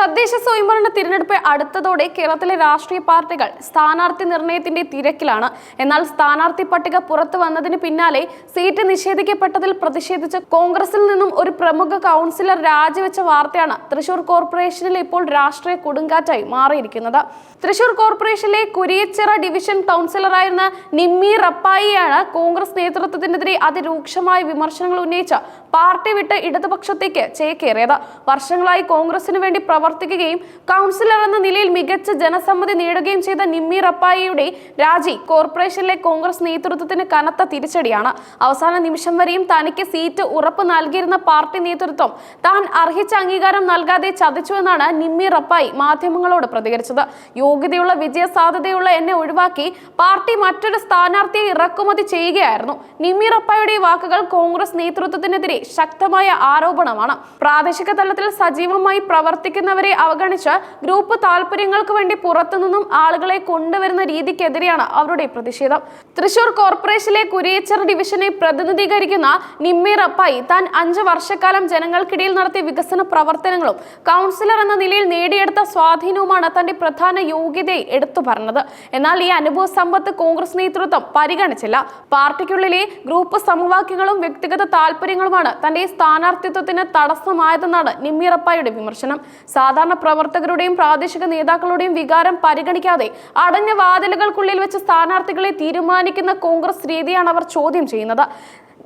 തദ്ദേശ സ്വയംഭരണ തിരഞ്ഞെടുപ്പ് അടുത്തതോടെ കേരളത്തിലെ രാഷ്ട്രീയ പാർട്ടികൾ സ്ഥാനാർത്ഥി നിർണയത്തിന്റെ തിരക്കിലാണ്. എന്നാൽ സ്ഥാനാർത്ഥി പട്ടിക പുറത്തു വന്നതിന് പിന്നാലെ സീറ്റ് നിഷേധിക്കപ്പെട്ടതിൽ പ്രതിഷേധിച്ച് കോൺഗ്രസിൽ നിന്നും ഒരു പ്രമുഖ കൗൺസിലർ രാജിവെച്ച വാർത്തയാണ് തൃശൂർ കോർപ്പറേഷനിൽ ഇപ്പോൾ രാഷ്ട്രീയ കൊടുങ്കാറ്റായി മാറിയിരിക്കുന്നത്. തൃശൂർ കോർപ്പറേഷനിലെ കുരിയച്ചിറ ഡിവിഷൻ കൗൺസിലറായിരുന്ന നിമ്മി റപ്പായിയാണ് കോൺഗ്രസ് നേതൃത്വത്തിനെതിരെ അതിരൂക്ഷമായ വിമർശനങ്ങൾ ഉന്നയിച്ച് പാർട്ടി വിട്ട് ഇടതുപക്ഷത്തേക്ക് ചേക്കേറിയത്. വർഷങ്ങളായി കോൺഗ്രസിനു വേണ്ടി പ്രവർത്തിക്കുകയും കൗൺസിലർ എന്ന നിലയിൽ മികച്ച ജനസമ്മതി നേടുകയും ചെയ്ത നിമ്മി റപ്പായിയുടെ രാജി കോർപ്പറേഷനിലെ കോൺഗ്രസ് നേതൃത്വത്തിന് കനത്ത തിരിച്ചടിയാണ്. അവസാന നിമിഷം വരെയും തനിക്ക് സീറ്റ് ഉറപ്പ് നൽകിയിരുന്ന പാർട്ടി നേതൃത്വം താൻ അർഹിച്ച അംഗീകാരം നൽകാതെ ചതിച്ചുവെന്നാണ് നിമ്മി റപ്പായി മാധ്യമങ്ങളോട് പ്രതികരിച്ചത്. യോഗ്യതയുള്ള വിജയ സാധ്യതയുള്ള എന്നെ ഒഴിവാക്കി പാർട്ടി മറ്റൊരു സ്ഥാനാർത്ഥിയെ ഇറക്കുമതി ചെയ്യുകയായിരുന്നു. നിമ്മി റപ്പായുടെ വാക്കുകൾ കോൺഗ്രസ് നേതൃത്വത്തിനെതിരെ ശക്തമായ ആരോപണമാണ്. പ്രാദേശിക തലത്തിൽ സജീവമായി പ്രവർത്തിക്കുന്നവരെ അവഗണിച്ച് ഗ്രൂപ്പ് താല്പര്യങ്ങൾക്ക് വേണ്ടി പുറത്തുനിന്നും ആളുകളെ കൊണ്ടുവരുന്ന രീതിക്കെതിരെയാണ് അവരുടെ പ്രതിഷേധം. തൃശൂർ കോർപ്പറേഷനിലെ കുരിയച്ചിറ ഡിവിഷനെ പ്രതിനിധീകരിക്കുന്ന നിമ്മി റപ്പായി താൻ 5 വർഷക്കാലം ജനങ്ങൾക്കിടയിൽ നടത്തിയ വികസന പ്രവർത്തനങ്ങളും കൗൺസിലർ എന്ന നിലയിൽ നേടിയെടുത്ത സ്വാധീനവുമാണ് തന്റെ പ്രധാന യോഗ്യതയെ എടുത്തു പറഞ്ഞത്. എന്നാൽ ഈ അനുഭവ സമ്പത്ത് കോൺഗ്രസ് നേതൃത്വം പരിഗണിച്ചില്ല. പാർട്ടിക്കുള്ളിലെ ഗ്രൂപ്പ് സമവാക്യങ്ങളും വ്യക്തിഗത താല്പര്യങ്ങളുമാണ് തന്റെ സ്ഥാനാർത്ഥിത്വത്തിന് തടസ്സമായതെന്നാണ് നിമ്മി റപ്പായിയുടെ വിമർശനം. സാധാരണ പ്രവർത്തകരുടെയും പ്രാദേശിക നേതാക്കളുടെയും വികാരം പരിഗണിക്കാതെ അടഞ്ഞ വാതിലുകൾക്കുള്ളിൽ വെച്ച് സ്ഥാനാർത്ഥികളെ തീരുമാനിക്കുന്ന കോൺഗ്രസ് രീതിയാണ് അവർ ചോദ്യം ചെയ്യുന്നത്.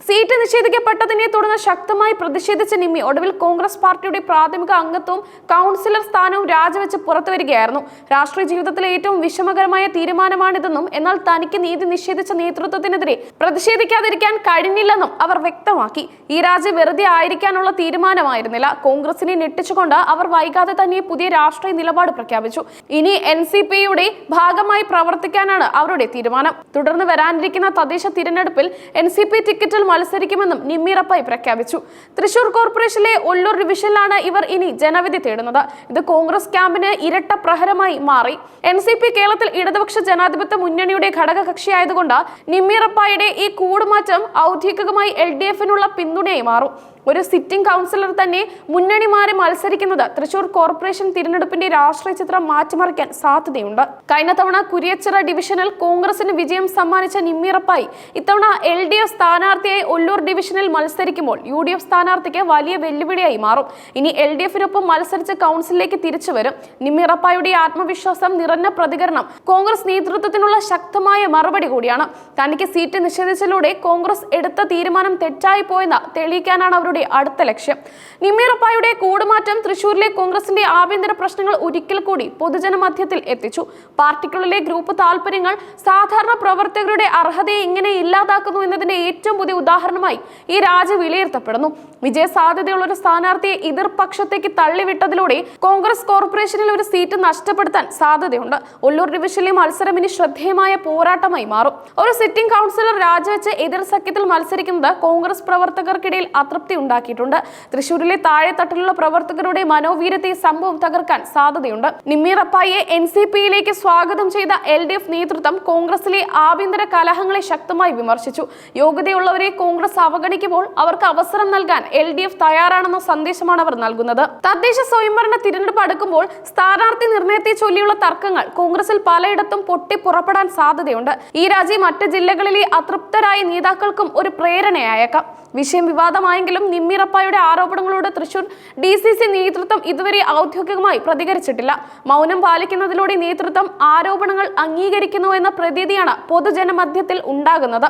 സീറ്റ് നിഷേധിക്കപ്പെട്ടതിനെ തുടർന്ന് ശക്തമായി പ്രതിഷേധിച്ച നിമ്മി ഒടുവിൽ കോൺഗ്രസ് പാർട്ടിയുടെ പ്രാഥമിക അംഗത്വവും കൗൺസിലർ സ്ഥാനവും രാജിവെച്ച് പുറത്തുവരികയായിരുന്നു. രാഷ്ട്രീയ ജീവിതത്തിലെ ഏറ്റവും വിഷമകരമായ തീരുമാനമാണിതെന്നും എന്നാൽ തനിക്ക് നീതി നിഷേധിച്ച നേതൃത്വത്തിനെതിരെ പ്രതിഷേധിക്കാതിരിക്കാൻ കഴിഞ്ഞില്ലെന്നും അവർ വ്യക്തമാക്കി. ഈ രാജി വെറുതെ ആയിരിക്കാനുള്ള തീരുമാനമായിരുന്നില്ല. കോൺഗ്രസിനെ ഞെട്ടിച്ചുകൊണ്ട് അവർ വൈകാതെ തന്നെ പുതിയ രാഷ്ട്രീയ നിലപാട് പ്രഖ്യാപിച്ചു. ഇനി NCPയുടെ ഭാഗമായി പ്രവർത്തിക്കാനാണ് അവരുടെ തീരുമാനം. തുടർന്ന് വരാനിരിക്കുന്ന തദ്ദേശ തിരഞ്ഞെടുപ്പിൽ NCP ടിക്കറ്റിൽ മത്സരിക്കുമെന്നും നിമ്മി റപ്പായി പ്രഖ്യാപിച്ചു. തൃശൂർ കോർപ്പറേഷനിലെ ഒല്ലൂർ ഡിവിഷനിലാണ് ഇവർ ഇനി ജനവിധി തേടുന്നത്. ഇത് കോൺഗ്രസ് ക്യാമ്പിന് ഇരട്ട പ്രഹരമായി മാറി. NCP കേരളത്തിൽ ഇടതുപക്ഷ ജനാധിപത്യ മുന്നണിയുടെ ഘടകകക്ഷിയായതുകൊണ്ട് നിമ്മി റപ്പായിയുടെ ഈ കൂടുമാറ്റം ഔദ്യോഗികമായി LDFനുള്ള പിന്തുണയായി മാറും. ഒരു സിറ്റിംഗ് കൗൺസിലർ തന്നെ മുന്നണി മാറി മത്സരിക്കുന്നത് തൃശൂർ കോർപ്പറേഷൻ തിരഞ്ഞെടുപ്പിന്റെ രാഷ്ട്രീയ ചിത്രം മാറ്റിമറിക്കാൻ സാധ്യതയുണ്ട്. കഴിഞ്ഞ തവണ കുരിയച്ചിറ ഡിവിഷനിൽ കോൺഗ്രസിന് വിജയം സമ്മാനിച്ച നിമ്മി റപ്പായി ഇത്തവണ LDF സ്ഥാനാർത്ഥിയായി ഒല്ലൂർ ഡിവിഷനിൽ മത്സരിക്കുമ്പോൾ UDF സ്ഥാനാർത്ഥിക്ക് വലിയ വെല്ലുവിളിയായി മാറും. ഇനി LDFനൊപ്പം മത്സരിച്ച് കൗൺസിലിലേക്ക് തിരിച്ചു വരും. നിമ്മി റപ്പായുടെ ആത്മവിശ്വാസം നിറഞ്ഞ പ്രതികരണം കോൺഗ്രസ് നേതൃത്വത്തിനുള്ള ശക്തമായ മറുപടി കൂടിയാണ്. തനിക്ക് സീറ്റ് നിഷേധിച്ചതിലൂടെ കോൺഗ്രസ് എടുത്ത തീരുമാനം തെറ്റായി പോയെന്ന് തെളിയിക്കാനാണ് അവരുടെ അടുത്ത ലക്ഷ്യം. നിമ്മി റപ്പായുടെ കൂടുമാറ്റം തൃശൂരിലെ കോൺഗ്രസിന്റെ ആഭ്യന്തര പ്രശ്നങ്ങൾ ഒരിക്കൽ കൂടി പൊതുജനമധ്യത്തിൽ എത്തിച്ചു. പാർട്ടിക്കുള്ളിലെ ഗ്രൂപ്പ് താല്പര്യങ്ങൾ സാധാരണ പ്രവർത്തകരുടെ അർഹതയെ എങ്ങനെ ഇല്ലാതാക്കുന്നു എന്നതിന്റെ ഏറ്റവും പുതിയ ഉദാഹരണമായി ഈ രാജി വിലയിരുത്തപ്പെടുന്നു. വിജയ സാധ്യതയുള്ള ഒരു സ്ഥാനാർത്ഥിയെ എതിർപക്ഷത്തേക്ക് തള്ളിവിട്ടതിലൂടെ കോൺഗ്രസ് കോർപ്പറേഷനിൽ ഒരു സീറ്റ് നഷ്ടപ്പെടുത്താൻ സാധ്യതയുണ്ട്. ഒല്ലൂർ ഡിവിഷനിലെ മത്സരം ഇനി ശ്രദ്ധേയമായ പോരാട്ടമായി മാറും. ഒരു സിറ്റിംഗ് കൗൺസിലർ രാജിവെച്ച് എതിർ സഖ്യത്തിൽ മത്സരിക്കുന്നത് കോൺഗ്രസ് പ്രവർത്തകർക്കിടയിൽ അതൃപ്തി ഉണ്ടാക്കിയിട്ടുണ്ട്. തൃശൂരിലെ താഴെത്തട്ടിലുള്ള പ്രവർത്തകരുടെ മനോവീര്യത്തെ സംഭവം തകർക്കാൻ സാധ്യതയുണ്ട്. നിമ്മി റപ്പായിയെ NCPയിലേക്ക് സ്വാഗതം ചെയ്ത LDF നേതൃത്വം കോൺഗ്രസിലെ ആഭ്യന്തര കലഹങ്ങളെ ശക്തമായി വിമർശിച്ചു. യോഗ്യതയുള്ളവരെ കോൺഗ്രസ് അവഗണിക്കുമ്പോൾ അവർക്ക് അവസരം നൽകാൻ LDF തയ്യാറാണെന്ന സന്ദേശമാണ് അവർ നൽകുന്നത്. തദ്ദേശ സ്വയംഭരണ തിരഞ്ഞെടുപ്പ് അടുക്കുമ്പോൾ സ്ഥാനാർത്ഥി നിർണയത്തെ ചൊല്ലിയുള്ള തർക്കങ്ങൾ കോൺഗ്രസിൽ പലയിടത്തും പൊട്ടിപ്പുറപ്പെടാൻ സാധ്യതയുണ്ട്. ഈ രാജി മറ്റ് ജില്ലകളിലെ അതൃപ്തരായ നേതാക്കൾക്കും ഒരു പ്രേരണയായേക്കാം. വിഷയം വിവാദമായെങ്കിലും നിമ്മി റപ്പായുടെ ആരോപണങ്ങളോട് തൃശൂർ DCC നേതൃത്വം ഇതുവരെ ഔദ്യോഗികമായി പ്രതികരിച്ചിട്ടില്ല. മൗനം പാലിക്കുന്നതിലൂടെ നേതൃത്വം ആരോപണങ്ങൾ അംഗീകരിക്കുന്നു എന്ന പ്രതീതിയാണ് പൊതുജനമധ്യത്തിൽ ഉണ്ടാകുന്നത്.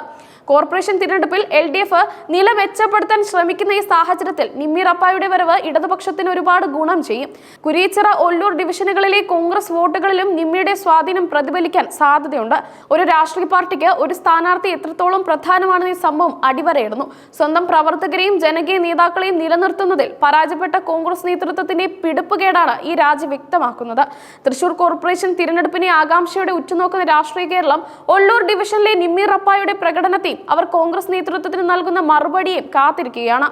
കോർപ്പറേഷൻ തിരഞ്ഞെടുപ്പിൽ LDF നില മെച്ചപ്പെടുത്താൻ ശ്രമിക്കുന്ന ഈ സാഹചര്യത്തിൽ നിമ്മി റപ്പായുടെ വരവ് ഇടതുപക്ഷത്തിന് ഒരുപാട് ഗുണം ചെയ്യും. കുരിയച്ചിറ ഒല്ലൂർ ഡിവിഷനുകളിലെ കോൺഗ്രസ് വോട്ടുകളിലും നിമ്മിയുടെ സ്വാധീനം പ്രതിഫലിക്കാൻ സാധ്യതയുണ്ട്. ഒരു രാഷ്ട്രീയ പാർട്ടിക്ക് ഒരു സ്ഥാനാർത്ഥി എത്രത്തോളം പ്രധാനമാണെന്ന് ഈ സംഭവം അടിവരയിടുന്നു. സ്വന്തം പ്രവർത്തകരെയും ജനകീയ നേതാക്കളെയും നിലനിർത്തുന്നതിൽ പരാജയപ്പെട്ട കോൺഗ്രസ് നേതൃത്വത്തിന്റെ പിടിപ്പുകേടാണ് ഈ രാജി വ്യക്തമാക്കുന്നത്. തൃശൂർ കോർപ്പറേഷൻ തിരഞ്ഞെടുപ്പിനെ ആകാംക്ഷയോടെ ഉറ്റുനോക്കുന്ന രാഷ്ട്രീയ കേരളം ഒല്ലൂർ ഡിവിഷനിലെ നിമ്മി റപ്പായുടെ പ്രകടനത്തെയും അവർ കോൺഗ്രസ് നേതൃത്വത്തിന് നൽകുന്ന മറുപടിയും കാത്തിരിക്കുകയാണ്.